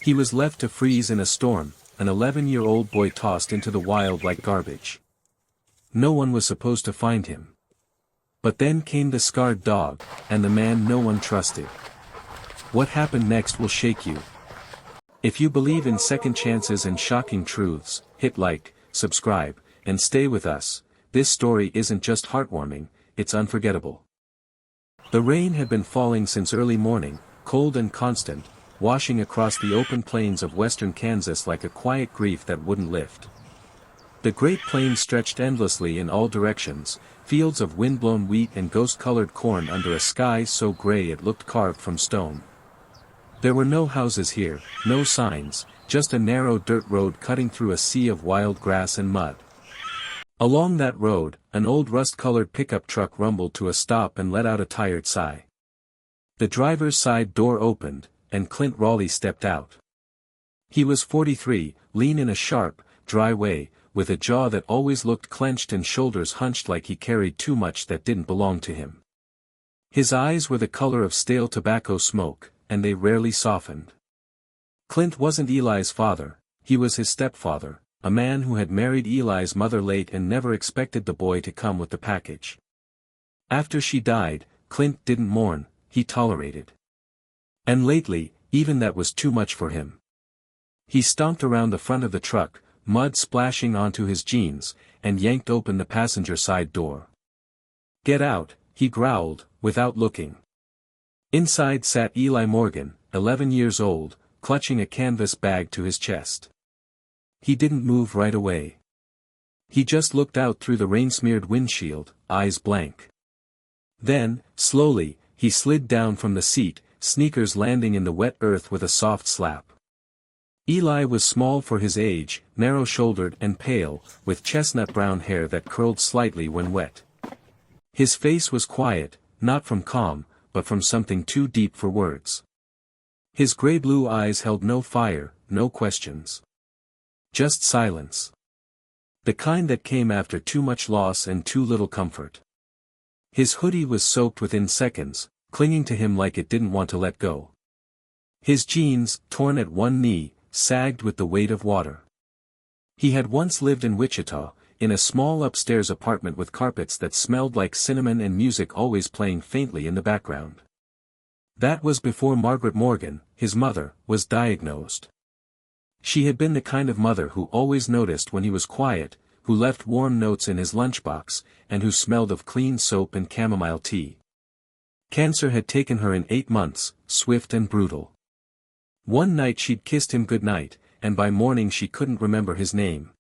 He was left to freeze in a storm, an 11-year-old boy tossed into the wild like garbage. No one was supposed to find him. But then came the scarred dog, and the man no one trusted. What happened next will shake you. If you believe in second chances and shocking truths, hit like, subscribe, and stay with us. This story isn't just heartwarming, it's unforgettable. The rain had been falling since early morning, cold and constant, washing across the open plains of western Kansas like a quiet grief that wouldn't lift. The Great Plains stretched endlessly in all directions, fields of wind-blown wheat and ghost-colored corn under a sky so gray it looked carved from stone. There were no houses here, no signs, just a narrow dirt road cutting through a sea of wild grass and mud. Along that road, an old rust-colored pickup truck rumbled to a stop and let out a tired sigh. The driver's side door opened, and Clint Raleigh stepped out. He was 43, lean in a sharp, dry way, with a jaw that always looked clenched and shoulders hunched like he carried too much that didn't belong to him. His eyes were the color of stale tobacco smoke, and they rarely softened. Clint wasn't Eli's father, he was his stepfather, a man who had married Eli's mother late and never expected the boy to come with the package. After she died, Clint didn't mourn, he tolerated. And lately, even that was too much for him. He stomped around the front of the truck, mud splashing onto his jeans, and yanked open the passenger side door. "Get out," he growled, without looking. Inside sat Eli Morgan, 11 years old, clutching a canvas bag to his chest. He didn't move right away. He just looked out through the rain-smeared windshield, eyes blank. Then, slowly, he slid down from the seat, sneakers landing in the wet earth with a soft slap. Eli was small for his age, narrow-shouldered and pale, with chestnut-brown hair that curled slightly when wet. His face was quiet, not from calm, but from something too deep for words. His gray-blue eyes held no fire, no questions. Just silence. The kind that came after too much loss and too little comfort. His hoodie was soaked within seconds, clinging to him like it didn't want to let go. His jeans, torn at one knee, sagged with the weight of water. He had once lived in Wichita, in a small upstairs apartment with carpets that smelled like cinnamon and music always playing faintly in the background. That was before Margaret Morgan, his mother, was diagnosed. She had been the kind of mother who always noticed when he was quiet, who left warm notes in his lunchbox, and who smelled of clean soap and chamomile tea. Cancer had taken her in 8 months, swift and brutal. One night she'd kissed him goodnight, and by morning she couldn't remember his name.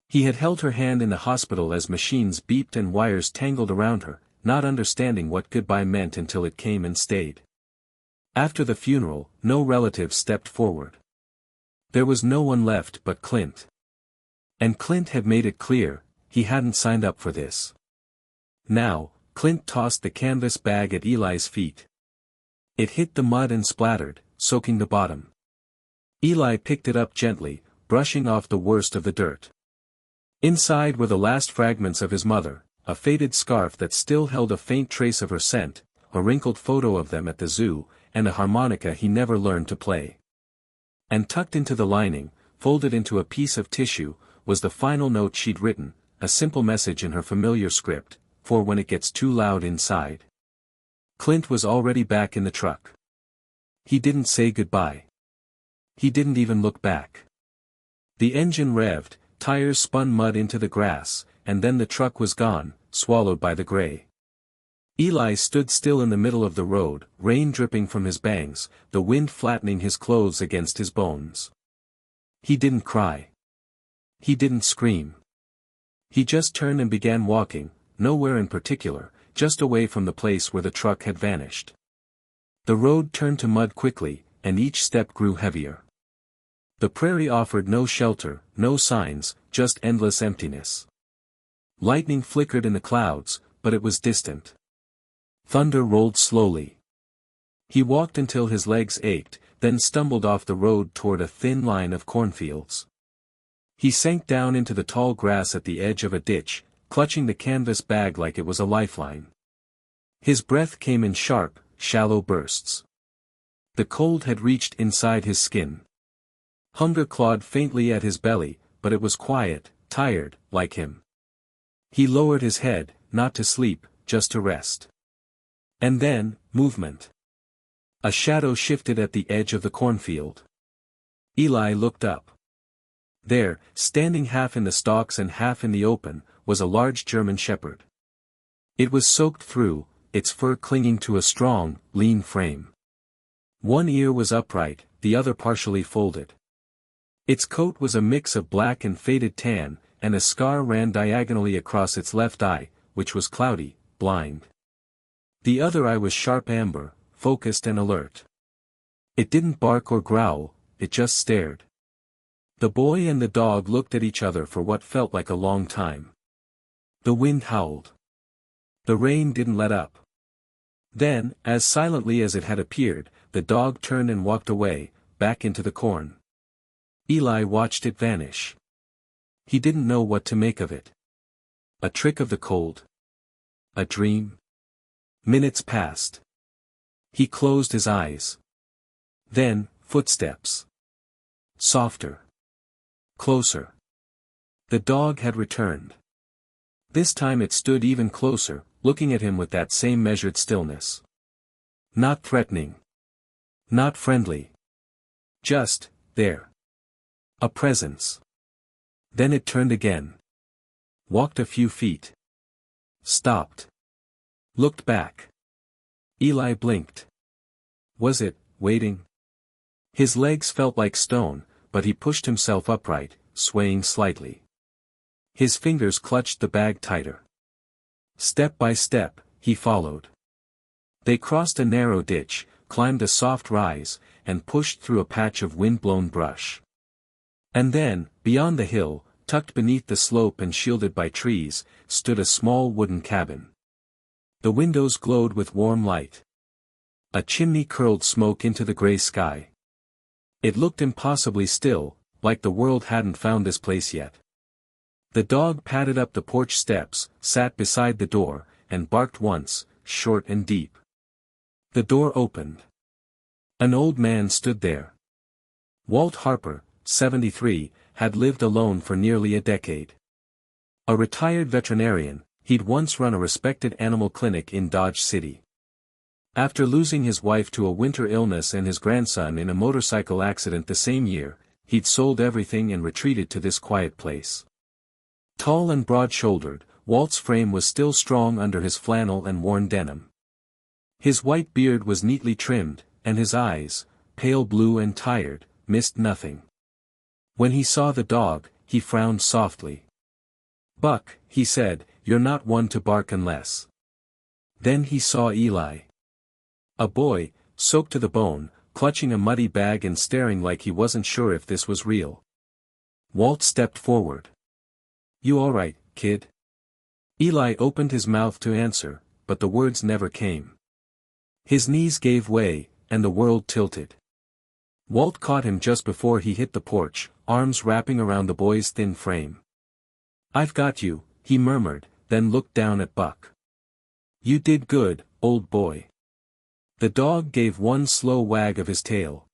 He had held her hand in the hospital as machines beeped and wires tangled around her, not understanding what goodbye meant until it came and stayed. After the funeral, no relative stepped forward. There was no one left but Clint. And Clint had made it clear, he hadn't signed up for this. Now, Clint tossed the canvas bag at Eli's feet. It hit the mud and splattered, soaking the bottom. Eli picked it up gently, brushing off the worst of the dirt. Inside were the last fragments of his mother, a faded scarf that still held a faint trace of her scent, a wrinkled photo of them at the zoo, and a harmonica he never learned to play. And tucked into the lining, folded into a piece of tissue, was the final note she'd written, a simple message in her familiar script, for when it gets too loud inside. Clint was already back in the truck. He didn't say goodbye. He didn't even look back. The engine revved, tires spun mud into the grass, and then the truck was gone, swallowed by the gray. Eli stood still in the middle of the road, rain dripping from his bangs, the wind flattening his clothes against his bones. He didn't cry. He didn't scream. He just turned and began walking, nowhere in particular, just away from the place where the truck had vanished. The road turned to mud quickly, and each step grew heavier. The prairie offered no shelter, no signs, just endless emptiness. Lightning flickered in the clouds, but it was distant. Thunder rolled slowly. He walked until his legs ached, then stumbled off the road toward a thin line of cornfields. He sank down into the tall grass at the edge of a ditch, clutching the canvas bag like it was a lifeline. His breath came in sharp, shallow bursts. The cold had reached inside his skin. Hunger clawed faintly at his belly, but it was quiet, tired, like him. He lowered his head, not to sleep, just to rest. And then, movement. A shadow shifted at the edge of the cornfield. Eli looked up. There, standing half in the stalks and half in the open, was a large German shepherd. It was soaked through, its fur clinging to a strong, lean frame. One ear was upright, the other partially folded. Its coat was a mix of black and faded tan, and a scar ran diagonally across its left eye, which was cloudy, blind. The other eye was sharp amber, focused and alert. It didn't bark or growl, it just stared. The boy and the dog looked at each other for what felt like a long time. The wind howled. The rain didn't let up. Then, as silently as it had appeared, the dog turned and walked away, back into the corn. Eli watched it vanish. He didn't know what to make of it. A trick of the cold? A dream? Minutes passed. He closed his eyes. Then, footsteps. Softer. Closer. The dog had returned. This time it stood even closer, looking at him with that same measured stillness. Not threatening. Not friendly. Just, there. A presence. Then it turned again. Walked a few feet. Stopped. Looked back. Eli blinked. Was it, waiting? His legs felt like stone, but he pushed himself upright, swaying slightly. His fingers clutched the bag tighter. Step by step, he followed. They crossed a narrow ditch, climbed a soft rise, and pushed through a patch of wind-blown brush. And then, beyond the hill, tucked beneath the slope and shielded by trees, stood a small wooden cabin. The windows glowed with warm light. A chimney curled smoke into the gray sky. It looked impossibly still, like the world hadn't found this place yet. The dog padded up the porch steps, sat beside the door, and barked once, short and deep. The door opened. An old man stood there. Walt Harper, 73, had lived alone for nearly a decade. A retired veterinarian, he'd once run a respected animal clinic in Dodge City. After losing his wife to a winter illness and his grandson in a motorcycle accident the same year, he'd sold everything and retreated to this quiet place. Tall and broad-shouldered, Walt's frame was still strong under his flannel and worn denim. His white beard was neatly trimmed, and his eyes, pale blue and tired, missed nothing. When he saw the dog, he frowned softly. "Buck," he said, "you're not one to bark unless." Then he saw Eli. A boy, soaked to the bone, clutching a muddy bag and staring like he wasn't sure if this was real. Walt stepped forward. "You all right, kid?" Eli opened his mouth to answer, but the words never came. His knees gave way, and the world tilted. Walt caught him just before he hit the porch, arms wrapping around the boy's thin frame. "I've got you," he murmured, then looked down at Buck. "You did good, old boy." The dog gave one slow wag of his tail.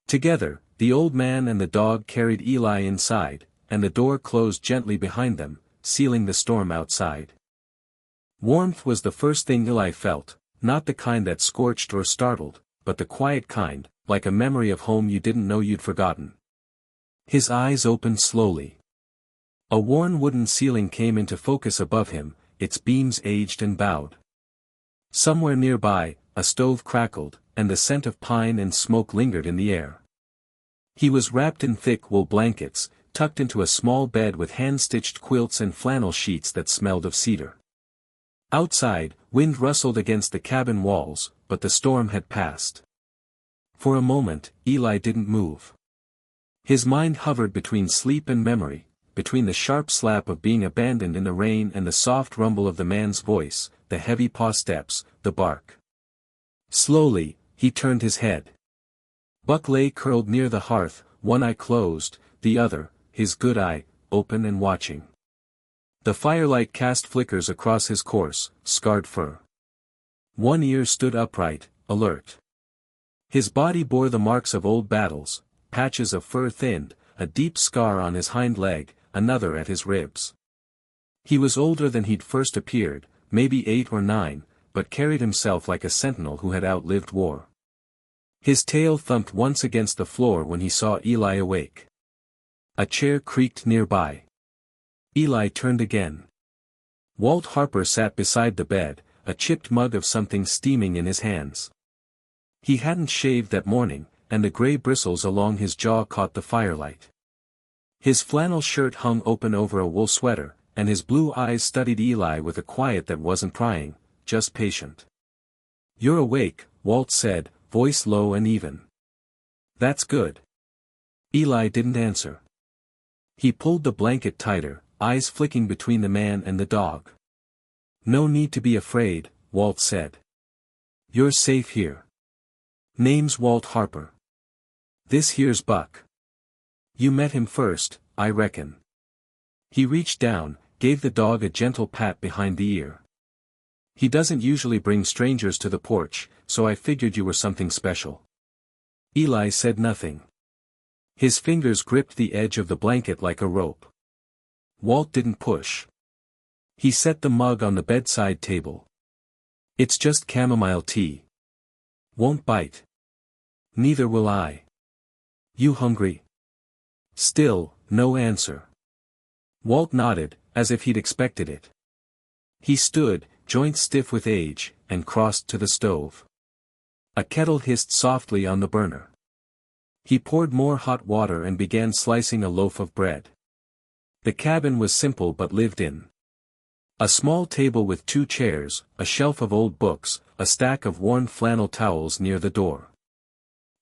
Together, the old man and the dog carried Eli inside, and the door closed gently behind them, sealing the storm outside. Warmth was the first thing Eli felt, not the kind that scorched or startled, but the quiet kind, like a memory of home you didn't know you'd forgotten. His eyes opened slowly. A worn wooden ceiling came into focus above him, its beams aged and bowed. Somewhere nearby, a stove crackled, and the scent of pine and smoke lingered in the air. He was wrapped in thick wool blankets, tucked into a small bed with hand-stitched quilts and flannel sheets that smelled of cedar. Outside, wind rustled against the cabin walls, but the storm had passed. For a moment, Eli didn't move. His mind hovered between sleep and memory, between the sharp slap of being abandoned in the rain and the soft rumble of the man's voice, the heavy paw steps, the bark. Slowly, he turned his head. Buck lay curled near the hearth, one eye closed, the other, his good eye, open and watching. The firelight cast flickers across his coarse, scarred fur. One ear stood upright, alert. His body bore the marks of old battles, patches of fur thinned, a deep scar on his hind leg, another at his ribs. He was older than he'd first appeared, maybe 8 or 9, but carried himself like a sentinel who had outlived war. His tail thumped once against the floor when he saw Eli awake. A chair creaked nearby. Eli turned again. Walt Harper sat beside the bed, a chipped mug of something steaming in his hands. He hadn't shaved that morning, and the gray bristles along his jaw caught the firelight. His flannel shirt hung open over a wool sweater, and his blue eyes studied Eli with a quiet that wasn't prying, just patient. "You're awake," Walt said, voice low and even. "That's good." Eli didn't answer. He pulled the blanket tighter, eyes flicking between the man and the dog. "No need to be afraid," Walt said. "You're safe here. Name's Walt Harper. This here's Buck. You met him first, I reckon." He reached down, gave the dog a gentle pat behind the ear. "He doesn't usually bring strangers to the porch, so I figured you were something special." Eli said nothing. His fingers gripped the edge of the blanket like a rope. Walt didn't push. He set the mug on the bedside table. "It's just chamomile tea. Won't bite." "Neither will I." "You hungry?" Still, no answer. Walt nodded, as if he'd expected it. He stood, joints stiff with age, and crossed to the stove. A kettle hissed softly on the burner. He poured more hot water and began slicing a loaf of bread. The cabin was simple but lived in. A small table with 2 chairs, a shelf of old books, a stack of worn flannel towels near the door.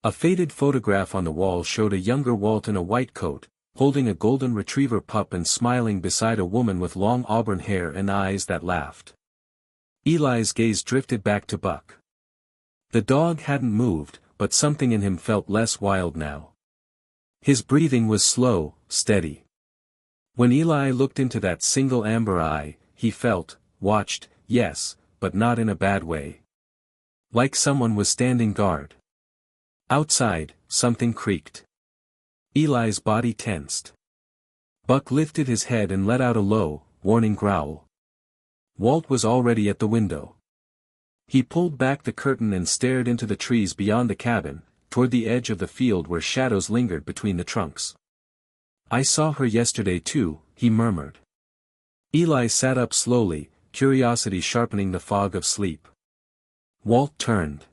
A faded photograph on the wall showed a younger Walt in a white coat, holding a golden retriever pup and smiling beside a woman with long auburn hair and eyes that laughed. Eli's gaze drifted back to Buck. The dog hadn't moved, but something in him felt less wild now. His breathing was slow, steady. When Eli looked into that single amber eye, he felt, watched, yes, but not in a bad way. Like someone was standing guard. Outside, something creaked. Eli's body tensed. Buck lifted his head and let out a low, warning growl. Walt was already at the window. He pulled back the curtain and stared into the trees beyond the cabin, toward the edge of the field where shadows lingered between the trunks. "I saw her yesterday too," he murmured. Eli sat up slowly, curiosity sharpening the fog of sleep. Walt turned.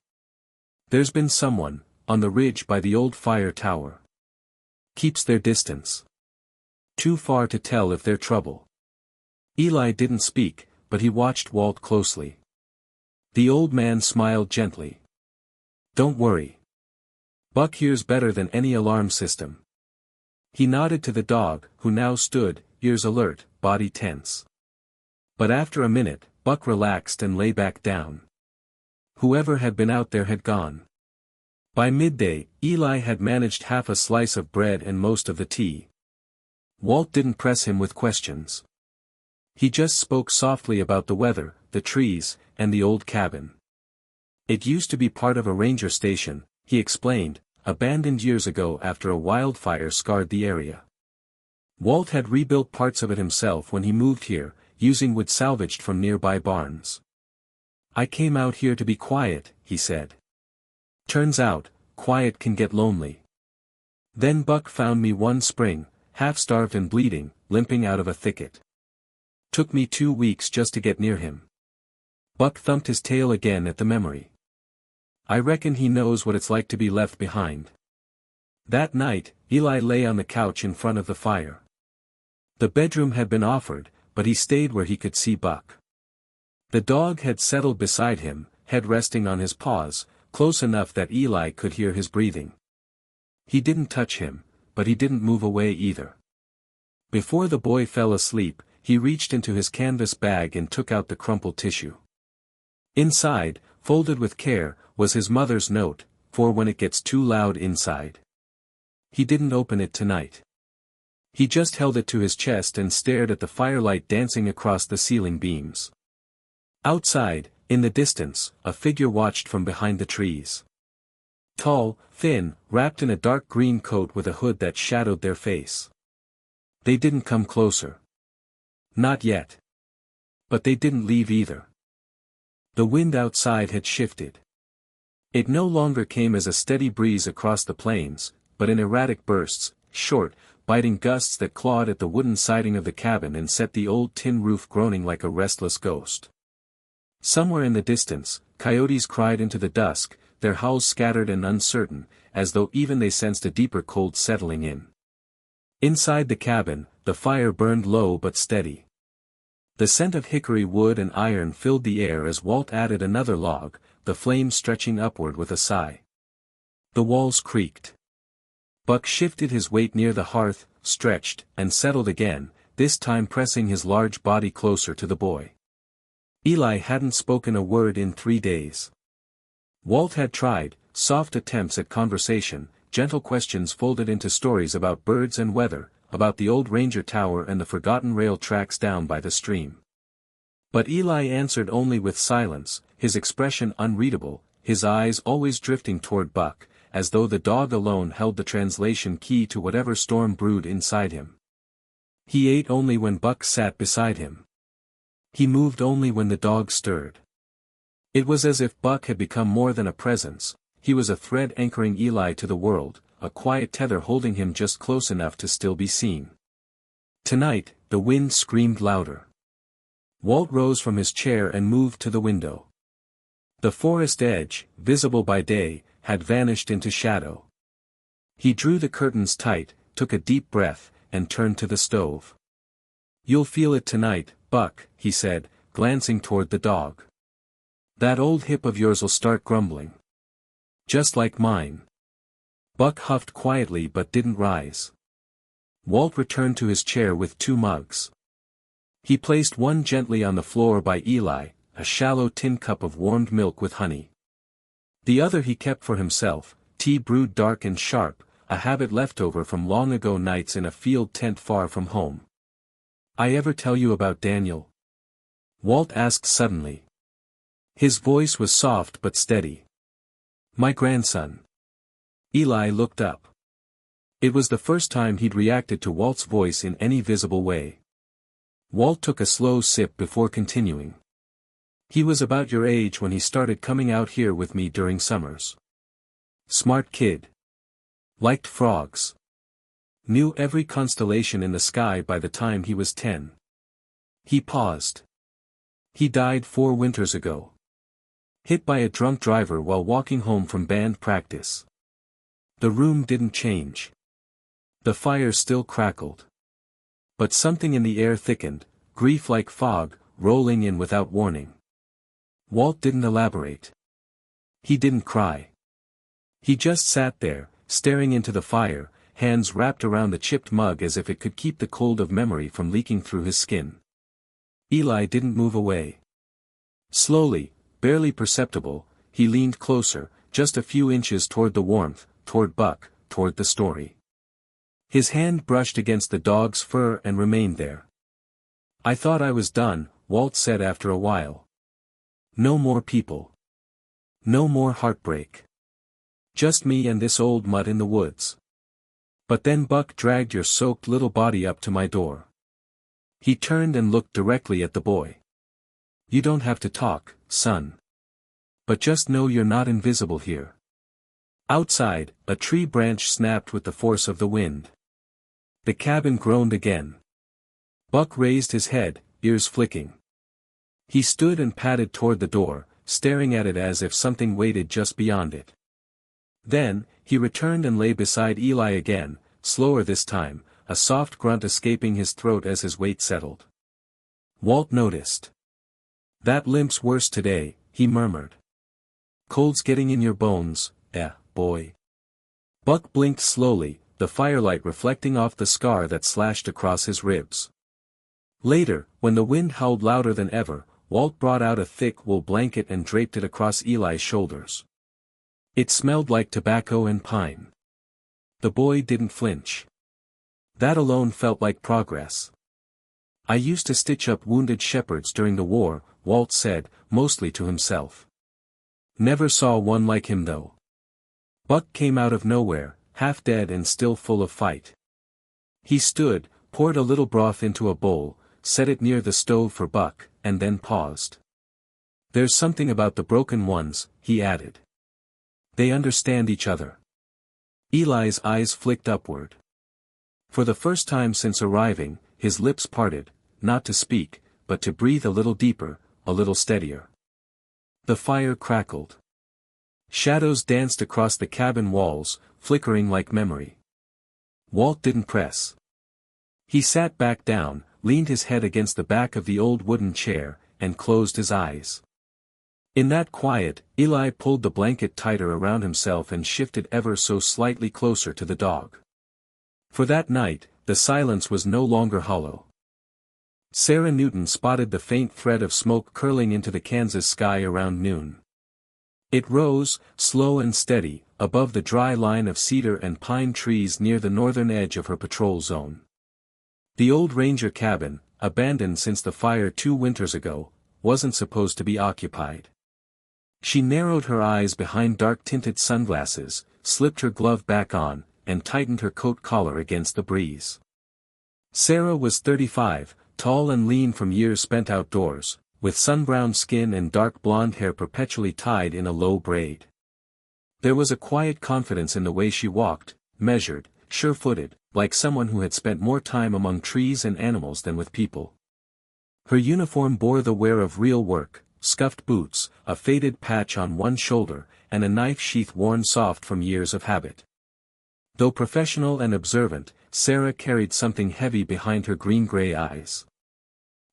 "There's been someone, on the ridge by the old fire tower. Keeps their distance. Too far to tell if they're trouble." Eli didn't speak, but he watched Walt closely. The old man smiled gently. "Don't worry. Buck hears better than any alarm system." He nodded to the dog, who now stood, ears alert, body tense. But after a minute, Buck relaxed and lay back down. Whoever had been out there had gone. By midday, Eli had managed half a slice of bread and most of the tea. Walt didn't press him with questions. He just spoke softly about the weather, the trees, and the old cabin. "It used to be part of a ranger station," he explained, "abandoned years ago after a wildfire scarred the area. Walt had rebuilt parts of it himself when he moved here, using wood salvaged from nearby barns. I came out here to be quiet," he said. "Turns out, quiet can get lonely. Then Buck found me one spring, half-starved and bleeding, limping out of a thicket. Took me 2 weeks just to get near him." Buck thumped his tail again at the memory. "I reckon he knows what it's like to be left behind." That night, Eli lay on the couch in front of the fire. The bedroom had been offered, but he stayed where he could see Buck. The dog had settled beside him, head resting on his paws, close enough that Eli could hear his breathing. He didn't touch him, but he didn't move away either. Before the boy fell asleep, he reached into his canvas bag and took out the crumpled tissue. Inside, folded with care, was his mother's note, "For when it gets too loud inside." He didn't open it tonight. He just held it to his chest and stared at the firelight dancing across the ceiling beams. Outside, in the distance, a figure watched from behind the trees. Tall, thin, wrapped in a dark green coat with a hood that shadowed their face. They didn't come closer. Not yet. But they didn't leave either. The wind outside had shifted. It no longer came as a steady breeze across the plains, but in erratic bursts, short, biting gusts that clawed at the wooden siding of the cabin and set the old tin roof groaning like a restless ghost. Somewhere in the distance, coyotes cried into the dusk, their howls scattered and uncertain, as though even they sensed a deeper cold settling in. Inside the cabin, the fire burned low but steady. The scent of hickory wood and iron filled the air as Walt added another log, the flame stretching upward with a sigh. The walls creaked. Buck shifted his weight near the hearth, stretched, and settled again, this time pressing his large body closer to the boy. Eli hadn't spoken a word in 3 days. Walt had tried, soft attempts at conversation, gentle questions folded into stories about birds and weather, about the old ranger tower and the forgotten rail tracks down by the stream. But Eli answered only with silence, his expression unreadable, his eyes always drifting toward Buck, as though the dog alone held the translation key to whatever storm brewed inside him. He ate only when Buck sat beside him. He moved only when the dog stirred. It was as if Buck had become more than a presence, he was a thread anchoring Eli to the world, a quiet tether holding him just close enough to still be seen. Tonight, the wind screamed louder. Walt rose from his chair and moved to the window. The forest edge, visible by day, had vanished into shadow. He drew the curtains tight, took a deep breath, and turned to the stove. "You'll feel it tonight, Buck," he said, glancing toward the dog. "That old hip of yours'll start grumbling. Just like mine." Buck huffed quietly but didn't rise. Walt returned to his chair with 2 mugs. He placed one gently on the floor by Eli, a shallow tin cup of warmed milk with honey. The other he kept for himself, tea brewed dark and sharp, a habit left over from long ago nights in a field tent far from home. "I ever tell you about Daniel?" Walt asked suddenly. His voice was soft but steady. "My grandson." Eli looked up. It was the first time he'd reacted to Walt's voice in any visible way. Walt took a slow sip before continuing. "He was about your age when he started coming out here with me during summers. Smart kid. Liked frogs. Knew every constellation in the sky by the time he was 10. He paused. He died 4 winters ago. Hit by a drunk driver while walking home from band practice." The room didn't change. The fire still crackled. But something in the air thickened, grief like fog, rolling in without warning. Walt didn't elaborate. He didn't cry. He just sat there, staring into the fire, hands wrapped around the chipped mug as if it could keep the cold of memory from leaking through his skin. Eli didn't move away. Slowly, barely perceptible, he leaned closer, just a few inches toward the warmth, toward Buck, toward the story. His hand brushed against the dog's fur and remained there. "I thought I was done," Walt said after a while. "No more people. No more heartbreak. Just me and this old mutt in the woods. But then Buck dragged your soaked little body up to my door." He turned and looked directly at the boy. "You don't have to talk, son. But just know you're not invisible here." Outside, a tree branch snapped with the force of the wind. The cabin groaned again. Buck raised his head, ears flicking. He stood and padded toward the door, staring at it as if something waited just beyond it. Then, he returned and lay beside Eli again, slower this time, a soft grunt escaping his throat as his weight settled. Walt noticed. "That limp's worse today," he murmured. "Cold's getting in your bones, boy." Buck blinked slowly, the firelight reflecting off the scar that slashed across his ribs. Later, when the wind howled louder than ever, Walt brought out a thick wool blanket and draped it across Eli's shoulders. It smelled like tobacco and pine. The boy didn't flinch. That alone felt like progress. "I used to stitch up wounded shepherds during the war," Walt said, mostly to himself. "Never saw one like him though. Buck came out of nowhere, half dead and still full of fight. He stood, poured a little broth into a bowl, set it near the stove for Buck, and then paused. "There's something about the broken ones," he added. "They understand each other." Eli's eyes flicked upward. For the first time since arriving, his lips parted, not to speak, but to breathe a little deeper, a little steadier. The fire crackled. Shadows danced across the cabin walls, flickering like memory. Walt didn't press. He sat back down, leaned his head against the back of the old wooden chair, and closed his eyes. In that quiet, Eli pulled the blanket tighter around himself and shifted ever so slightly closer to the dog. For that night, the silence was no longer hollow. Sarah Newton spotted the faint thread of smoke curling into the Kansas sky around noon. It rose, slow and steady, above the dry line of cedar and pine trees near the northern edge of her patrol zone. The old ranger cabin, abandoned since the fire 2 winters ago, wasn't supposed to be occupied. She narrowed her eyes behind dark-tinted sunglasses, slipped her glove back on, and tightened her coat collar against the breeze. Sarah was 35, tall and lean from years spent outdoors, with sun-browned skin and dark blonde hair perpetually tied in a low braid. There was a quiet confidence in the way she walked, measured, sure-footed, like someone who had spent more time among trees and animals than with people. Her uniform bore the wear of real work, scuffed boots, a faded patch on one shoulder, and a knife sheath worn soft from years of habit. Though professional and observant, Sarah carried something heavy behind her green-gray eyes.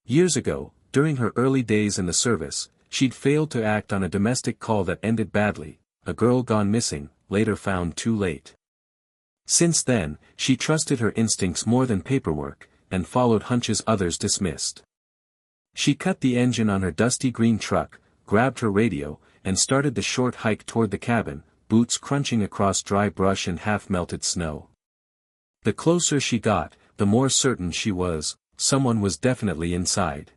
Years ago, during her early days in the service, she'd failed to act on a domestic call that ended badly, a girl gone missing, later found too late. Since then, she trusted her instincts more than paperwork, and followed hunches others dismissed. She cut the engine on her dusty green truck, grabbed her radio, and started the short hike toward the cabin, boots crunching across dry brush and half-melted snow. The closer she got, the more certain she was, someone was definitely inside.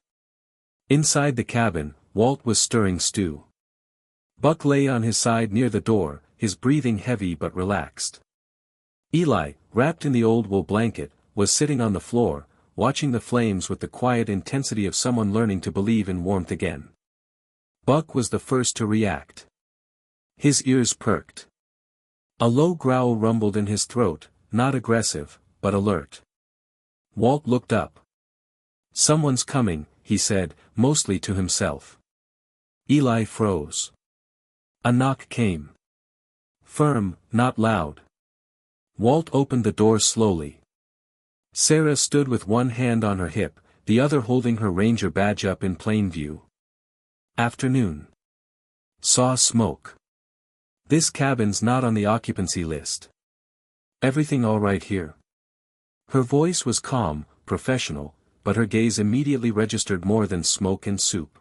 Inside the cabin, Walt was stirring stew. Buck lay on his side near the door, his breathing heavy but relaxed. Eli, wrapped in the old wool blanket, was sitting on the floor, watching the flames with the quiet intensity of someone learning to believe in warmth again. Buck was the first to react. His ears perked. A low growl rumbled in his throat, not aggressive, but alert. Walt looked up. "Someone's coming," he said, mostly to himself. Eli froze. A knock came. Firm, not loud. Walt opened the door slowly. Sarah stood with one hand on her hip, the other holding her ranger badge up in plain view. "Afternoon. Saw smoke. This cabin's not on the occupancy list. Everything all right here?" Her voice was calm, professional, but her gaze immediately registered more than smoke and soup.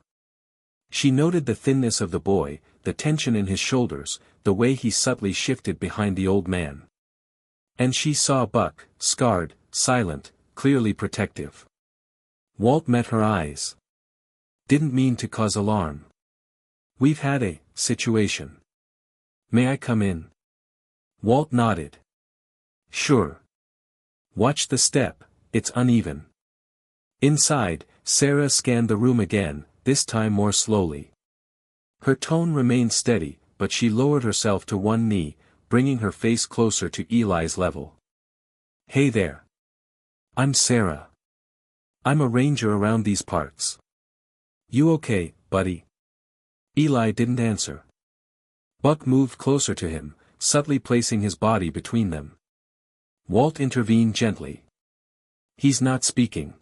She noted the thinness of the boy, the tension in his shoulders, the way he subtly shifted behind the old man. And she saw Buck, scarred, silent, clearly protective. Walt met her eyes. "Didn't mean to cause alarm. We've had a situation. May I come in?" Walt nodded. "Sure. Watch the step, it's uneven." Inside, Sarah scanned the room again, this time more slowly. Her tone remained steady, but she lowered herself to one knee, bringing her face closer to Eli's level. "Hey there. I'm Sarah. I'm a ranger around these parts. You okay, buddy?" Eli didn't answer. Buck moved closer to him, subtly placing his body between them. Walt intervened gently. "He's not speaking.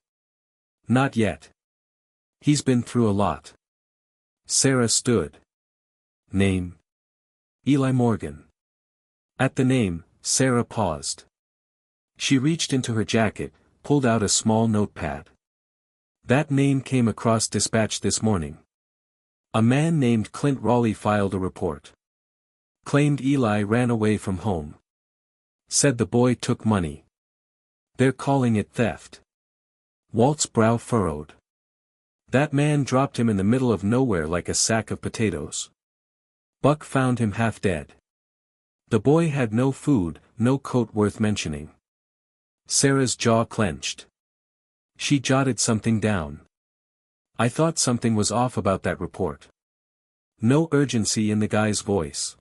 Not yet. He's been through a lot." Sarah stood. "Name?" "Eli Morgan." At the name, Sarah paused. She reached into her jacket, pulled out a small notepad. "That name came across dispatch this morning. A man named Clint Raleigh filed a report. Claimed Eli ran away from home. Said the boy took money. They're calling it theft." Walt's brow furrowed. "That man dropped him in the middle of nowhere like a sack of potatoes. Buck found him half dead. The boy had no food, no coat worth mentioning. Sarah's jaw clenched. She jotted something down. I thought something was off about that report. No urgency in the guy's voice.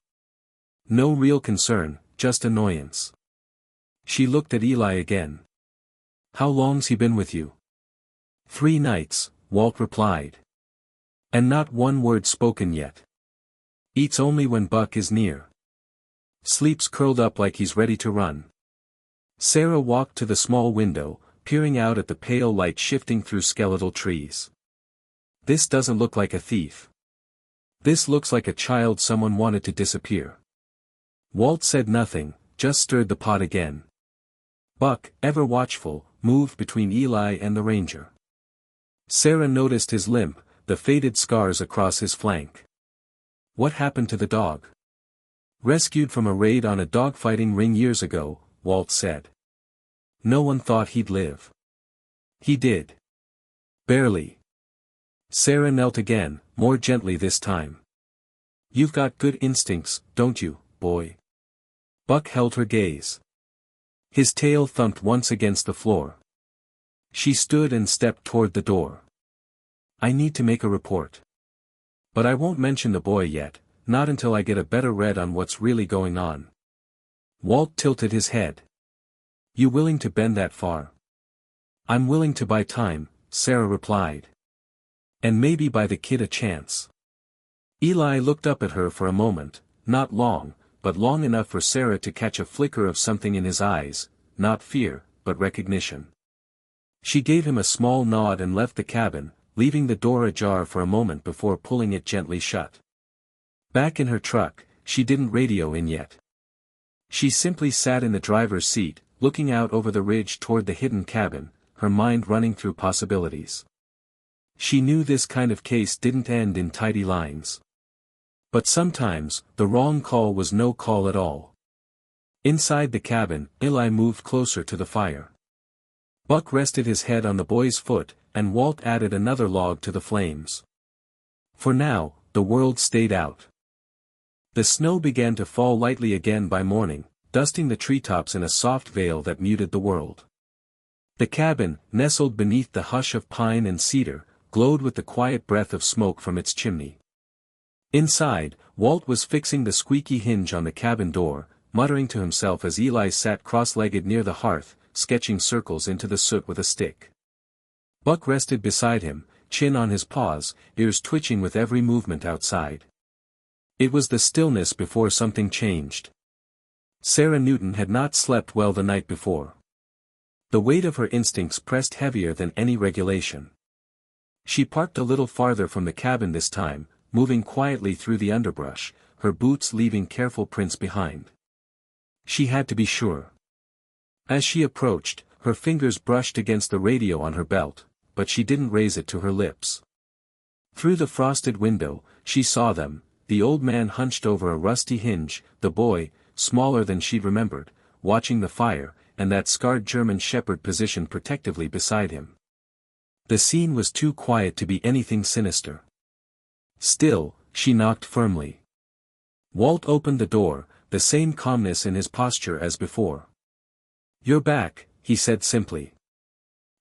No real concern, just annoyance. She looked at Eli again. How long's he been with you? 3 nights, Walt replied. And not one word spoken yet. Eats only when Buck is near. Sleeps curled up like he's ready to run. Sarah walked to the small window, peering out at the pale light shifting through skeletal trees. This doesn't look like a thief. This looks like a child someone wanted to disappear. Walt said nothing, just stirred the pot again. Buck, ever watchful, moved between Eli and the ranger. Sarah noticed his limp, the faded scars across his flank. What happened to the dog? Rescued from a raid on a dogfighting ring years ago, Walt said. No one thought he'd live. He did. Barely. Sarah knelt again, more gently this time. You've got good instincts, don't you, boy? Buck held her gaze. His tail thumped once against the floor. She stood and stepped toward the door. I need to make a report. But I won't mention the boy yet, not until I get a better read on what's really going on. Walt tilted his head. You willing to bend that far? I'm willing to buy time, Sarah replied. And maybe buy the kid a chance. Eli looked up at her for a moment, not long, but long enough for Sarah to catch a flicker of something in his eyes, not fear, but recognition. She gave him a small nod and left the cabin, leaving the door ajar for a moment before pulling it gently shut. Back in her truck, she didn't radio in yet. She simply sat in the driver's seat, looking out over the ridge toward the hidden cabin, her mind running through possibilities. She knew this kind of case didn't end in tidy lines. But sometimes, the wrong call was no call at all. Inside the cabin, Eli moved closer to the fire. Buck rested his head on the boy's foot, and Walt added another log to the flames. For now, the world stayed out. The snow began to fall lightly again by morning, dusting the treetops in a soft veil that muted the world. The cabin, nestled beneath the hush of pine and cedar, glowed with the quiet breath of smoke from its chimney. Inside, Walt was fixing the squeaky hinge on the cabin door, muttering to himself as Eli sat cross-legged near the hearth, sketching circles into the soot with a stick. Buck rested beside him, chin on his paws, ears twitching with every movement outside. It was the stillness before something changed. Sarah Newton had not slept well the night before. The weight of her instincts pressed heavier than any regulation. She parked a little farther from the cabin this time, moving quietly through the underbrush, her boots leaving careful prints behind. She had to be sure. As she approached, her fingers brushed against the radio on her belt, but she didn't raise it to her lips. Through the frosted window, she saw them, the old man hunched over a rusty hinge, the boy, smaller than she'd remembered, watching the fire, and that scarred German shepherd positioned protectively beside him. The scene was too quiet to be anything sinister. Still, she knocked firmly. Walt opened the door, the same calmness in his posture as before. You're back, he said simply.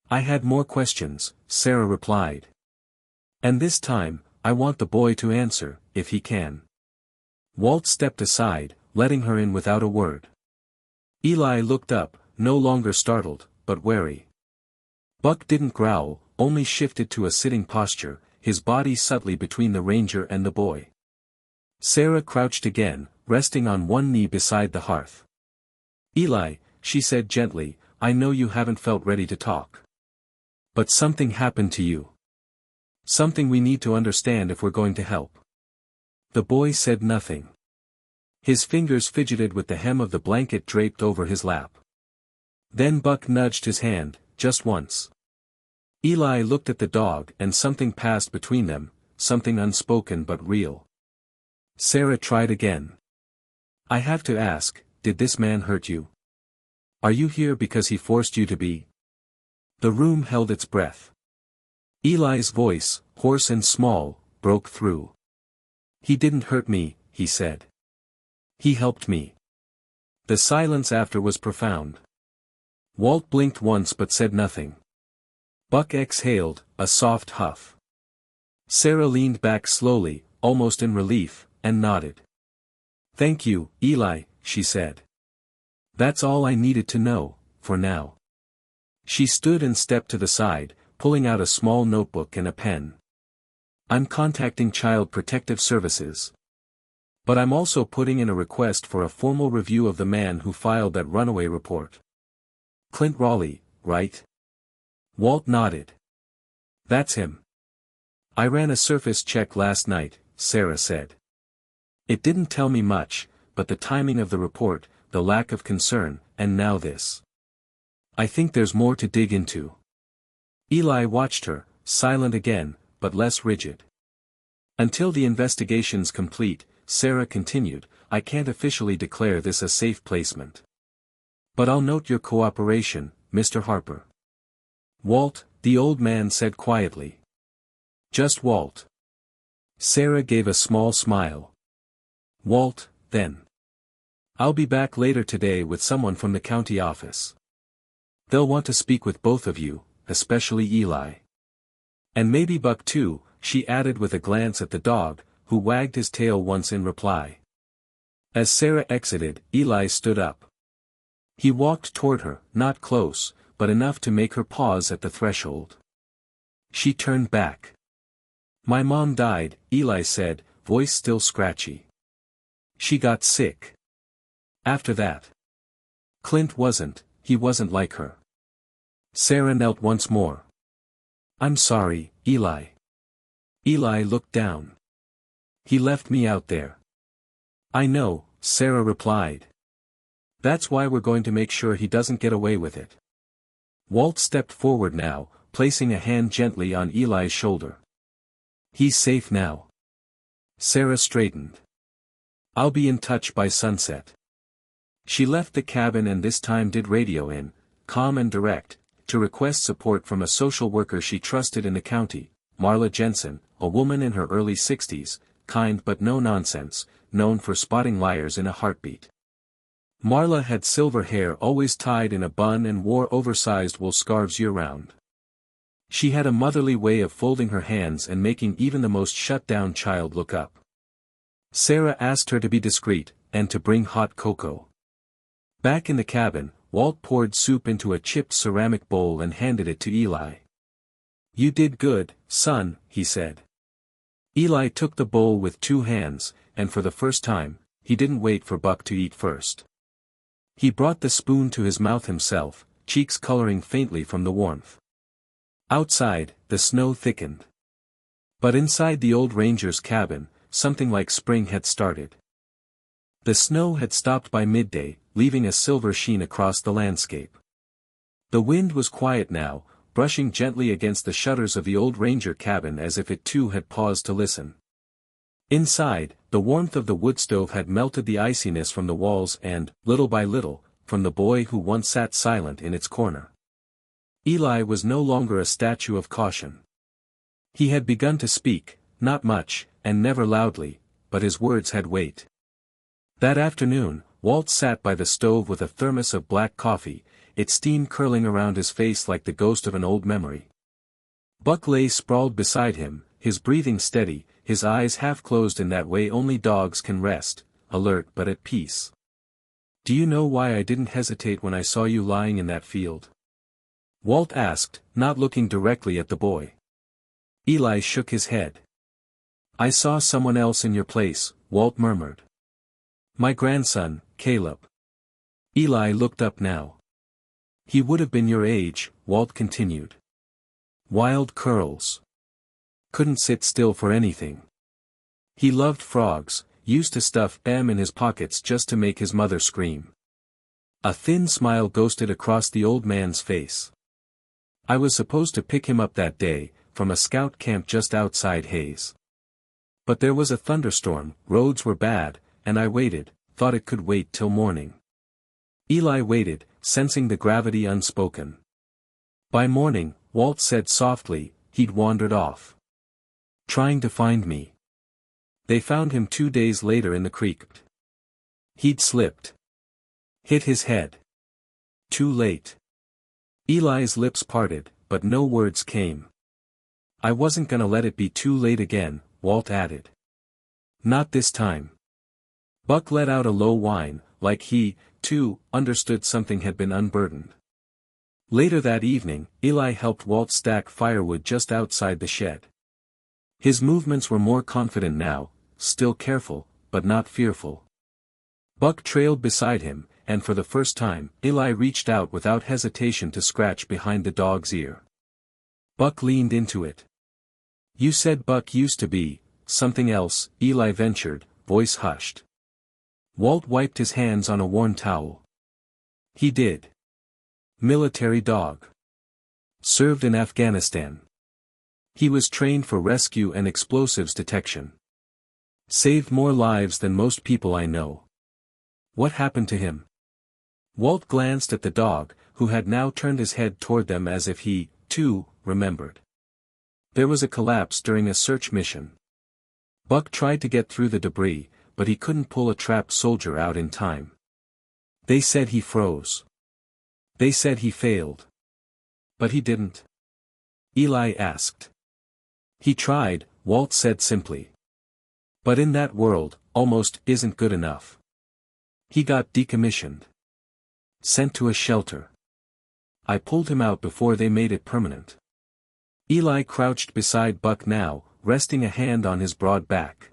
I had more questions, Sarah replied. And this time, I want the boy to answer, if he can. Walt stepped aside, letting her in without a word. Eli looked up, no longer startled, but wary. Buck didn't growl, only shifted to a sitting posture, his body subtly between the ranger and the boy. Sarah crouched again, resting on one knee beside the hearth. Eli, she said gently, I know you haven't felt ready to talk. But something happened to you. Something we need to understand if we're going to help. The boy said nothing. His fingers fidgeted with the hem of the blanket draped over his lap. Then Buck nudged his hand, just once. Eli looked at the dog and something passed between them, something unspoken but real. Sarah tried again. I have to ask, did this man hurt you? Are you here because he forced you to be? The room held its breath. Eli's voice, hoarse and small, broke through. He didn't hurt me, he said. He helped me. The silence after was profound. Walt blinked once but said nothing. Buck exhaled, a soft huff. Sarah leaned back slowly, almost in relief, and nodded. "Thank you, Eli," she said. "That's all I needed to know, for now." She stood and stepped to the side, pulling out a small notebook and a pen. "I'm contacting Child Protective Services. But I'm also putting in a request for a formal review of the man who filed that runaway report." "Clint Raleigh, right?" Walt nodded. "That's him. I ran a surface check last night," Sarah said. "It didn't tell me much, but the timing of the report, the lack of concern, and now this. I think there's more to dig into." Eli watched her, silent again, but less rigid. "Until the investigation's complete," Sarah continued, "I can't officially declare this a safe placement. But I'll note your cooperation, Mr. Harper." "Walt," the old man said quietly. "Just Walt." Sarah gave a small smile. "Walt, then. I'll be back later today with someone from the county office. They'll want to speak with both of you, especially Eli. And maybe Buck too," she added with a glance at the dog, who wagged his tail once in reply. As Sarah exited, Eli stood up. He walked toward her, not close, but enough to make her pause at the threshold. She turned back. "My mom died," Eli said, voice still scratchy. "She got sick. After that. Clint wasn't, he wasn't like her." Sarah knelt once more. "I'm sorry, Eli." Eli looked down. "He left me out there." "I know," Sarah replied. "That's why we're going to make sure he doesn't get away with it." Walt stepped forward now, placing a hand gently on Eli's shoulder. "He's safe now." Sarah straightened. "I'll be in touch by sunset." She left the cabin and this time did radio in, calm and direct, to request support from a social worker she trusted in the county, Marla Jensen, a woman in her early 60s, kind but no nonsense, known for spotting liars in a heartbeat. Marla had silver hair always tied in a bun and wore oversized wool scarves year-round. She had a motherly way of folding her hands and making even the most shut-down child look up. Sarah asked her to be discreet, and to bring hot cocoa. Back in the cabin, Walt poured soup into a chipped ceramic bowl and handed it to Eli. "You did good, son," he said. Eli took the bowl with two hands, and for the first time, he didn't wait for Buck to eat first. He brought the spoon to his mouth himself, cheeks coloring faintly from the warmth. Outside, the snow thickened. But inside the old ranger's cabin, something like spring had started. The snow had stopped by midday, leaving a silver sheen across the landscape. The wind was quiet now, brushing gently against the shutters of the old ranger cabin as if it too had paused to listen. Inside, the warmth of the wood stove had melted the iciness from the walls and, little by little, from the boy who once sat silent in its corner. Eli was no longer a statue of caution. He had begun to speak, not much, and never loudly, but his words had weight. That afternoon, Walt sat by the stove with a thermos of black coffee, its steam curling around his face like the ghost of an old memory. Buck lay sprawled beside him, his breathing steady, his eyes half closed in that way only dogs can rest, alert but at peace. "Do you know why I didn't hesitate when I saw you lying in that field?" Walt asked, not looking directly at the boy. Eli shook his head. "I saw someone else in your place," Walt murmured. "My grandson, Caleb." Eli looked up now. "He would have been your age," Walt continued. "Wild curls. Couldn't sit still for anything. He loved frogs, used to stuff them in his pockets just to make his mother scream." A thin smile ghosted across the old man's face. "I was supposed to pick him up that day, from a scout camp just outside Hayes. But there was a thunderstorm, roads were bad, and I waited, thought it could wait till morning." Eli waited, sensing the gravity unspoken. "By morning," Walt said softly, "he'd wandered off. Trying to find me. They found him 2 days later in the creek. He'd slipped. Hit his head. Too late. Eli's lips parted, but no words came. I wasn't gonna let it be too late again, Walt added. Not this time. Buck let out a low whine, like he, too, understood something had been unburdened. Later that evening, Eli helped Walt stack firewood just outside the shed. His movements were more confident now, still careful, but not fearful. Buck trailed beside him, and for the first time, Eli reached out without hesitation to scratch behind the dog's ear. Buck leaned into it. You said Buck used to be something else, Eli ventured, voice hushed. Walt wiped his hands on a worn towel. He did. Military dog. Served in Afghanistan. He was trained for rescue and explosives detection. Saved more lives than most people I know. What happened to him? Walt glanced at the dog, who had now turned his head toward them as if he, too, remembered. There was a collapse during a search mission. Buck tried to get through the debris, but he couldn't pull a trapped soldier out in time. They said he froze. They said he failed. But he didn't. Eli asked. He tried, Walt said simply. But in that world, almost isn't good enough. He got decommissioned. Sent to a shelter. I pulled him out before they made it permanent. Eli crouched beside Buck now, resting a hand on his broad back.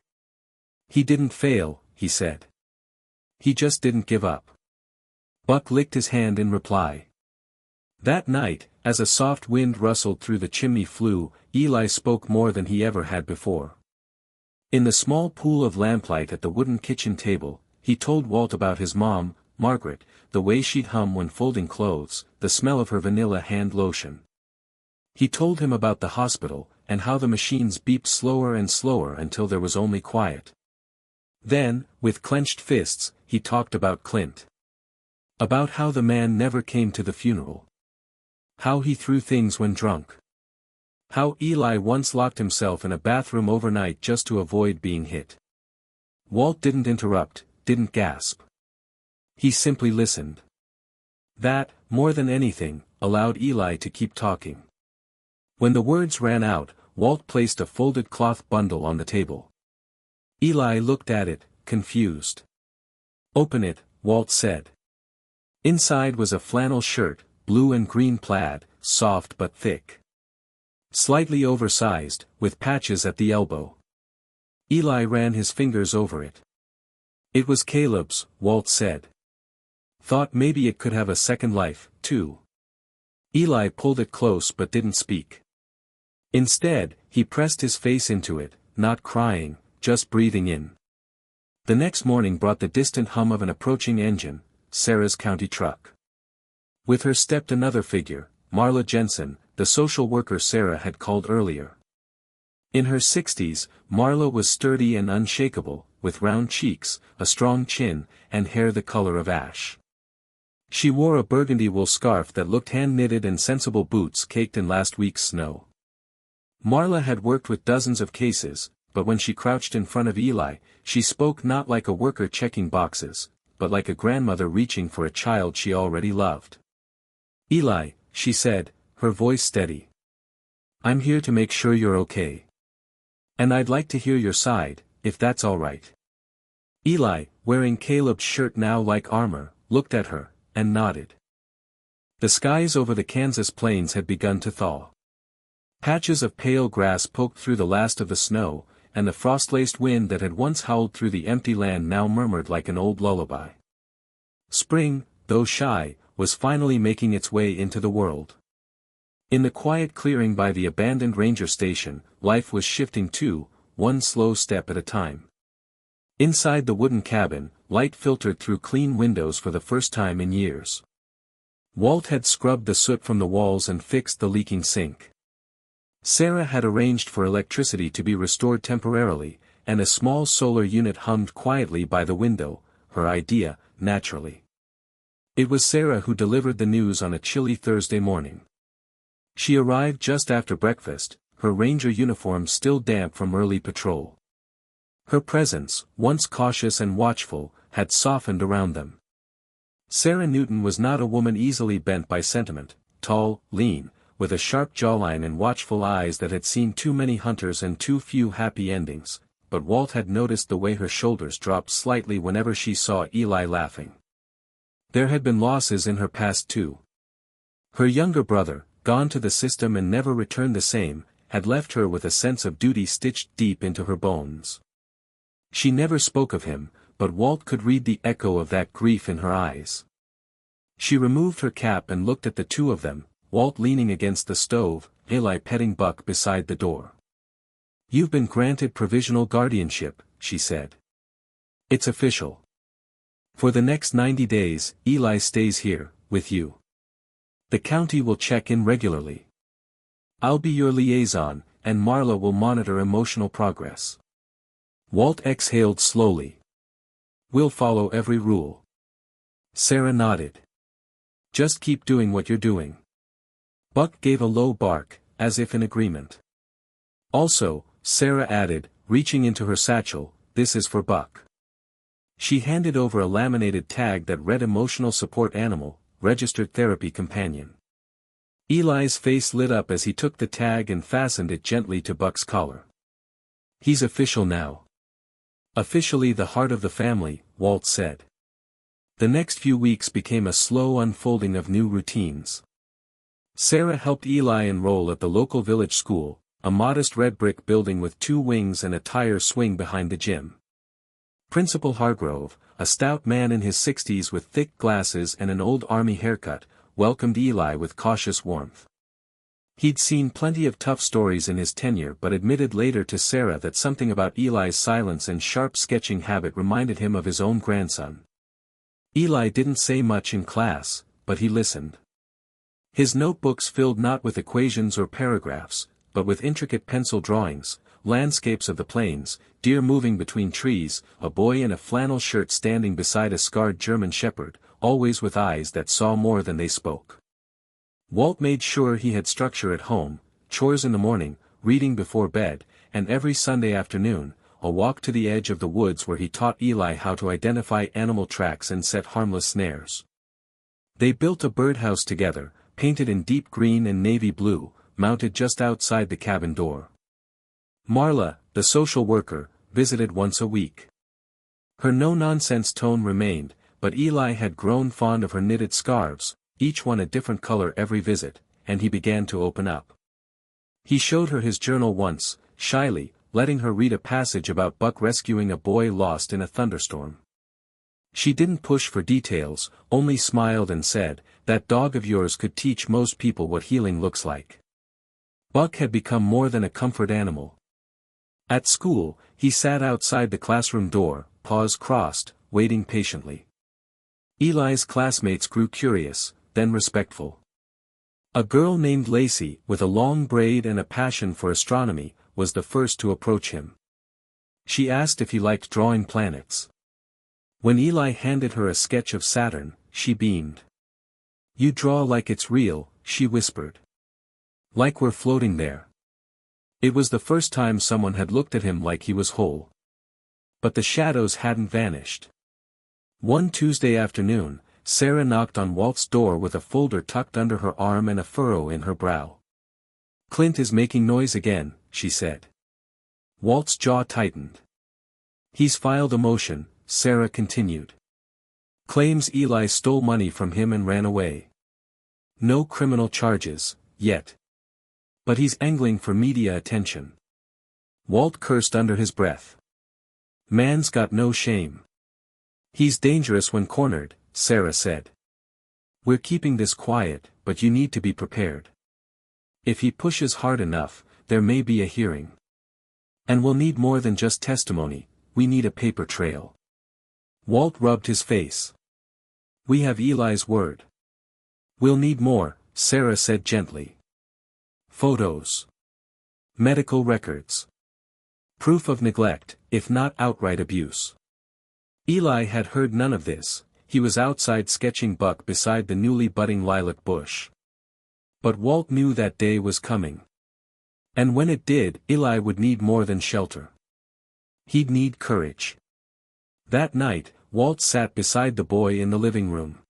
He didn't fail, he said. He just didn't give up. Buck licked his hand in reply. That night, as a soft wind rustled through the chimney flue, Eli spoke more than he ever had before. In the small pool of lamplight at the wooden kitchen table, he told Walt about his mom, Margaret, the way she'd hum when folding clothes, the smell of her vanilla hand lotion. He told him about the hospital, and how the machines beeped slower and slower until there was only quiet. Then, with clenched fists, he talked about Clint. About how the man never came to the funeral. How he threw things when drunk. How Eli once locked himself in a bathroom overnight just to avoid being hit. Walt didn't interrupt, didn't gasp. He simply listened. That, more than anything, allowed Eli to keep talking. When the words ran out, Walt placed a folded cloth bundle on the table. Eli looked at it, confused. Open it, Walt said. Inside was a flannel shirt, blue and green plaid, soft but thick. Slightly oversized, with patches at the elbow. Eli ran his fingers over it. It was Caleb's, Walt said. Thought maybe it could have a second life, too. Eli pulled it close but didn't speak. Instead, he pressed his face into it, not crying, just breathing in. The next morning brought the distant hum of an approaching engine, Sarah's county truck. With her stepped another figure, Marla Jensen, the social worker Sarah had called earlier. In her 60s, Marla was sturdy and unshakable, with round cheeks, a strong chin, and hair the color of ash. She wore a burgundy wool scarf that looked hand-knitted and sensible boots caked in last week's snow. Marla had worked with dozens of cases, but when she crouched in front of Eli, she spoke not like a worker checking boxes, but like a grandmother reaching for a child she already loved. Eli, she said, her voice steady. I'm here to make sure you're okay. And I'd like to hear your side, if that's all right. Eli, wearing Caleb's shirt now like armor, looked at her, and nodded. The skies over the Kansas plains had begun to thaw. Patches of pale grass poked through the last of the snow, and the frost-laced wind that had once howled through the empty land now murmured like an old lullaby. Spring, though shy, was finally making its way into the world. In the quiet clearing by the abandoned ranger station, life was shifting too, one slow step at a time. Inside the wooden cabin, light filtered through clean windows for the first time in years. Walt had scrubbed the soot from the walls and fixed the leaking sink. Sarah had arranged for electricity to be restored temporarily, and a small solar unit hummed quietly by the window, her idea, naturally. It was Sarah who delivered the news on a chilly Thursday morning. She arrived just after breakfast, her ranger uniform still damp from early patrol. Her presence, once cautious and watchful, had softened around them. Sarah Newton was not a woman easily bent by sentiment, tall, lean, with a sharp jawline and watchful eyes that had seen too many hunters and too few happy endings, but Walt had noticed the way her shoulders dropped slightly whenever she saw Eli laughing. There had been losses in her past too. Her younger brother, gone to the system and never returned the same, had left her with a sense of duty stitched deep into her bones. She never spoke of him, but Walt could read the echo of that grief in her eyes. She removed her cap and looked at the two of them, Walt leaning against the stove, Eli petting Buck beside the door. "You've been granted provisional guardianship," she said. "It's official. For the next 90 days, Eli stays here, with you. The county will check in regularly. I'll be your liaison, and Marla will monitor emotional progress." Walt exhaled slowly. "We'll follow every rule." Sarah nodded. "Just keep doing what you're doing." Buck gave a low bark, as if in agreement. "Also," Sarah added, reaching into her satchel, "this is for Buck." She handed over a laminated tag that read Emotional Support Animal, Registered Therapy Companion. Eli's face lit up as he took the tag and fastened it gently to Buck's collar. "He's official now. Officially the heart of the family," Walt said. The next few weeks became a slow unfolding of new routines. Sarah helped Eli enroll at the local village school, a modest red brick building with 2 wings and a tire swing behind the gym. Principal Hargrove, a stout man in his 60s with thick glasses and an old army haircut, welcomed Eli with cautious warmth. He'd seen plenty of tough stories in his tenure but admitted later to Sarah that something about Eli's silence and sharp sketching habit reminded him of his own grandson. Eli didn't say much in class, but he listened. His notebooks filled not with equations or paragraphs, but with intricate pencil drawings, landscapes of the plains, deer moving between trees, a boy in a flannel shirt standing beside a scarred German shepherd, always with eyes that saw more than they spoke. Walt made sure he had structure at home, chores in the morning, reading before bed, and every Sunday afternoon, a walk to the edge of the woods where he taught Eli how to identify animal tracks and set harmless snares. They built a birdhouse together, painted in deep green and navy blue, mounted just outside the cabin door. Marla, the social worker, visited once a week. Her no-nonsense tone remained, but Eli had grown fond of her knitted scarves, each one a different color every visit, and he began to open up. He showed her his journal once, shyly, letting her read a passage about Buck rescuing a boy lost in a thunderstorm. She didn't push for details, only smiled and said, "That dog of yours could teach most people what healing looks like." Buck had become more than a comfort animal. At school, he sat outside the classroom door, paws crossed, waiting patiently. Eli's classmates grew curious, then respectful. A girl named Lacey, with a long braid and a passion for astronomy, was the first to approach him. She asked if he liked drawing planets. When Eli handed her a sketch of Saturn, she beamed. "You draw like it's real," she whispered. "Like we're floating there." It was the first time someone had looked at him like he was whole. But the shadows hadn't vanished. One Tuesday afternoon, Sarah knocked on Walt's door with a folder tucked under her arm and a furrow in her brow. "Clint is making noise again," she said. Walt's jaw tightened. "He's filed a motion," Sarah continued. "Claims Eli stole money from him and ran away. No criminal charges, yet. But he's angling for media attention." Walt cursed under his breath. "Man's got no shame." "He's dangerous when cornered," Sarah said. "We're keeping this quiet, but you need to be prepared. If he pushes hard enough, there may be a hearing. And we'll need more than just testimony, we need a paper trail." Walt rubbed his face. "We have Eli's word." "We'll need more," Sarah said gently. "Photos. Medical records. Proof of neglect, if not outright abuse." Eli had heard none of this, he was outside sketching Buck beside the newly budding lilac bush. But Walt knew that day was coming. And when it did, Eli would need more than shelter. He'd need courage. That night, Walt sat beside the boy in the living room.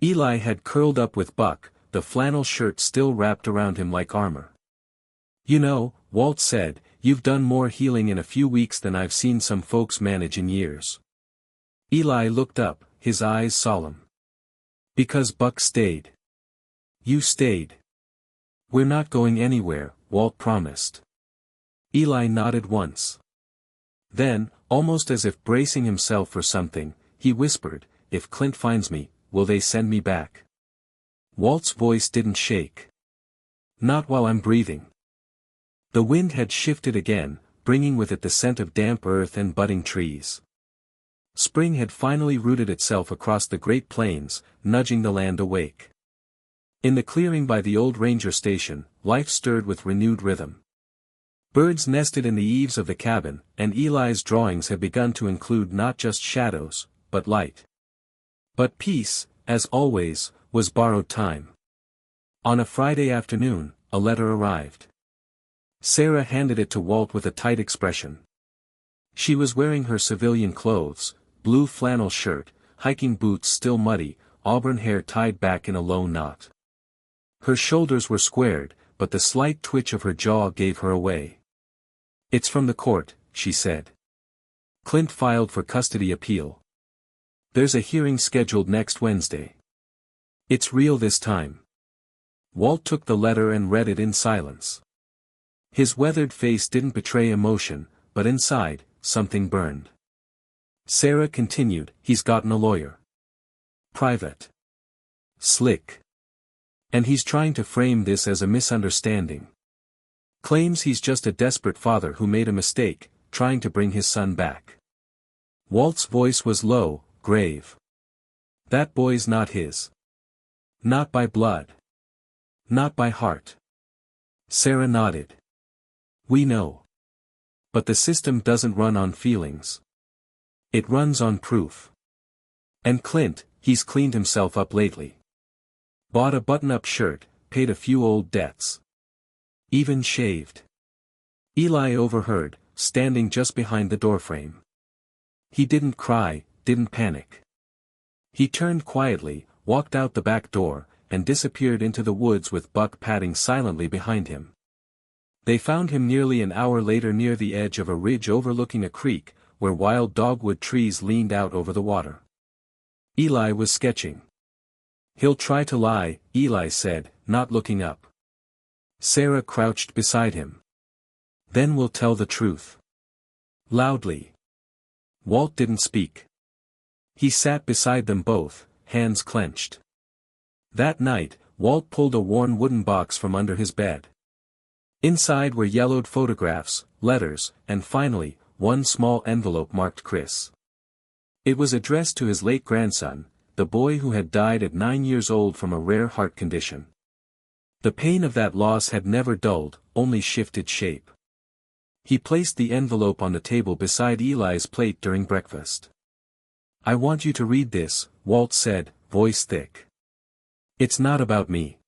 Eli had curled up with Buck, the flannel shirt still wrapped around him like armor. "You know," Walt said, "you've done more healing in a few weeks than I've seen some folks manage in years." Eli looked up, his eyes solemn. "Because Buck stayed. You stayed. We're not going anywhere," Walt promised. Eli nodded once. Then, almost as if bracing himself for something, he whispered, "If Clint finds me, will they send me back?" Walt's voice didn't shake. "Not while I'm breathing." The wind had shifted again, bringing with it the scent of damp earth and budding trees. Spring had finally rooted itself across the Great Plains, nudging the land awake. In the clearing by the old ranger station, life stirred with renewed rhythm. Birds nested in the eaves of the cabin, and Eli's drawings had begun to include not just shadows, but light. But peace, as always, was borrowed time. On a Friday afternoon, a letter arrived. Sarah handed it to Walt with a tight expression. She was wearing her civilian clothes, blue flannel shirt, hiking boots still muddy, auburn hair tied back in a low knot. Her shoulders were squared, but the slight twitch of her jaw gave her away. "It's from the court," she said. "Clint filed for custody appeal. There's a hearing scheduled next Wednesday. It's real this time." Walt took the letter and read it in silence. His weathered face didn't betray emotion, but inside, something burned. Sarah continued, "He's gotten a lawyer. Private. Slick. And he's trying to frame this as a misunderstanding. Claims he's just a desperate father who made a mistake, trying to bring his son back." Walt's voice was low, grave. "That boy's not his. Not by blood. Not by heart." Sarah nodded. "We know. But the system doesn't run on feelings. It runs on proof. And Clint, he's cleaned himself up lately. Bought a button-up shirt, paid a few old debts. Even shaved." Eli overheard, standing just behind the doorframe. He didn't cry, didn't panic. He turned quietly, walked out the back door, and disappeared into the woods with Buck padding silently behind him. They found him nearly an hour later near the edge of a ridge overlooking a creek, where wild dogwood trees leaned out over the water. Eli was sketching. "He'll try to lie," Eli said, not looking up. Sarah crouched beside him. "Then we'll tell the truth." Loudly. Walt didn't speak. He sat beside them both, hands clenched. That night, Walt pulled a worn wooden box from under his bed. Inside were yellowed photographs, letters, and finally, one small envelope marked Chris. It was addressed to his late grandson, the boy who had died at 9 years old from a rare heart condition. The pain of that loss had never dulled, only shifted shape. He placed the envelope on the table beside Eli's plate during breakfast. "I want you to read this," Walt said, voice thick. "It's not about me.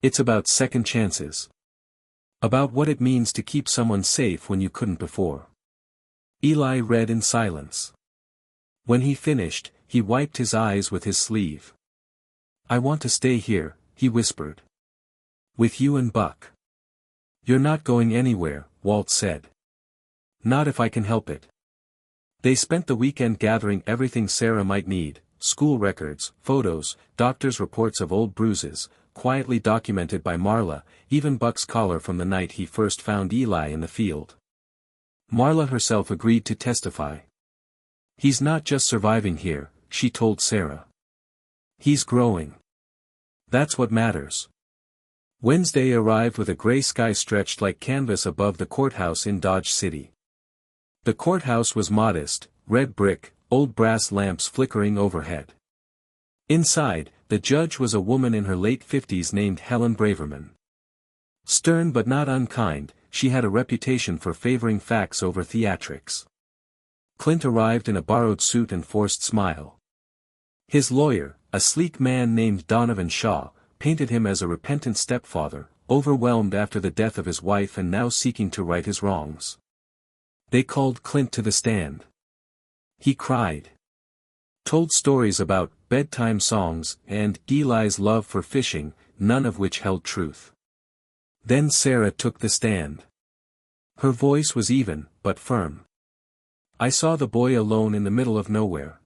It's about second chances. About what it means to keep someone safe when you couldn't before." Eli read in silence. When he finished, he wiped his eyes with his sleeve. "I want to stay here," he whispered. "With you and Buck." "You're not going anywhere," Walt said. "Not if I can help it." They spent the weekend gathering everything Sarah might need, school records, photos, doctor's reports of old bruises, quietly documented by Marla, even Buck's collar from the night he first found Eli in the field. Marla herself agreed to testify. "He's not just surviving here," she told Sarah. "He's growing. That's what matters." Wednesday arrived with a gray sky stretched like canvas above the courthouse in Dodge City. The courthouse was modest, red brick, old brass lamps flickering overhead. Inside, the judge was a woman in her late 50s named Helen Braverman. Stern but not unkind, she had a reputation for favoring facts over theatrics. Clint arrived in a borrowed suit and forced smile. His lawyer, a sleek man named Donovan Shaw, painted him as a repentant stepfather, overwhelmed after the death of his wife and now seeking to right his wrongs. They called Clint to the stand. He cried. Told stories about bedtime songs and Eli's love for fishing, none of which held truth. Then Sarah took the stand. Her voice was even, but firm. I saw the boy alone in the middle of nowhere.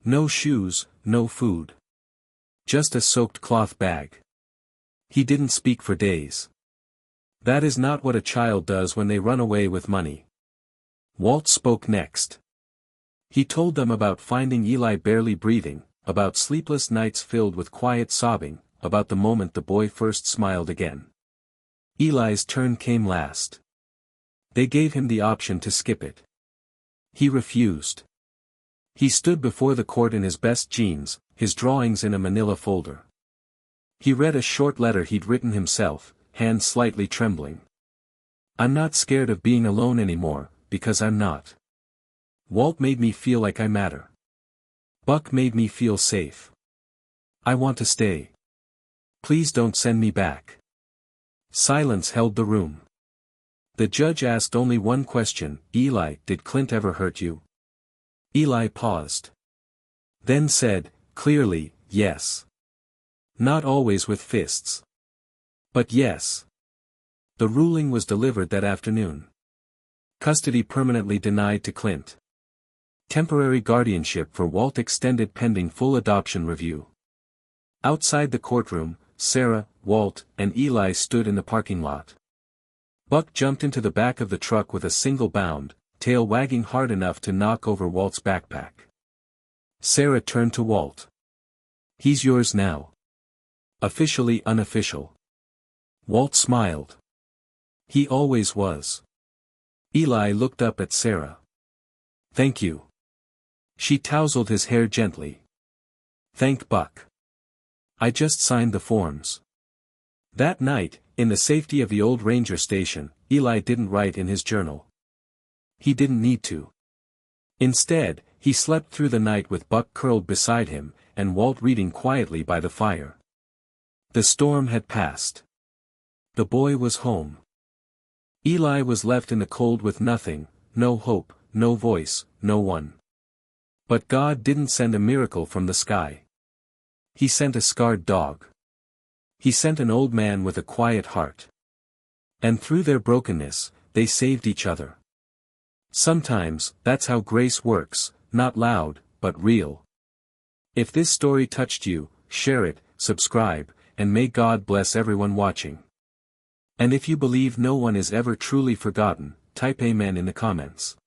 No shoes, no food. Just a soaked cloth bag. He didn't speak for days. That is not what a child does when they run away with money. Walt spoke next. He told them about finding Eli barely breathing, about sleepless nights filled with quiet sobbing, about the moment the boy first smiled again. Eli's turn came last. They gave him the option to skip it. He refused. He stood before the court in his best jeans, his drawings in a manila folder. He read a short letter he'd written himself, hand slightly trembling. I'm not scared of being alone anymore, because I'm not. Walt made me feel like I matter. Buck made me feel safe. I want to stay. Please don't send me back. Silence held the room. The judge asked only one question, Eli, did Clint ever hurt you? Eli paused. Then said, clearly, yes. Not always with fists. But yes. The ruling was delivered that afternoon. Custody permanently denied to Clint. Temporary guardianship for Walt extended pending full adoption review. Outside the courtroom, Sarah, Walt, and Eli stood in the parking lot. Buck jumped into the back of the truck with a single bound, tail wagging hard enough to knock over Walt's backpack. Sarah turned to Walt. He's yours now. Officially unofficial. Walt smiled. He always was. Eli looked up at Sarah. Thank you. She tousled his hair gently. Thank Buck. I just signed the forms. That night, in the safety of the old ranger station, Eli didn't write in his journal. He didn't need to. Instead, he slept through the night with Buck curled beside him, and Walt reading quietly by the fire. The storm had passed. The boy was home. Eli was left in the cold with nothing, no hope, no voice, no one. But God didn't send a miracle from the sky. He sent a scarred dog. He sent an old man with a quiet heart. And through their brokenness, they saved each other. Sometimes, that's how grace works, not loud, but real. If this story touched you, share it, subscribe, and may God bless everyone watching. And if you believe no one is ever truly forgotten, type Amen in the comments.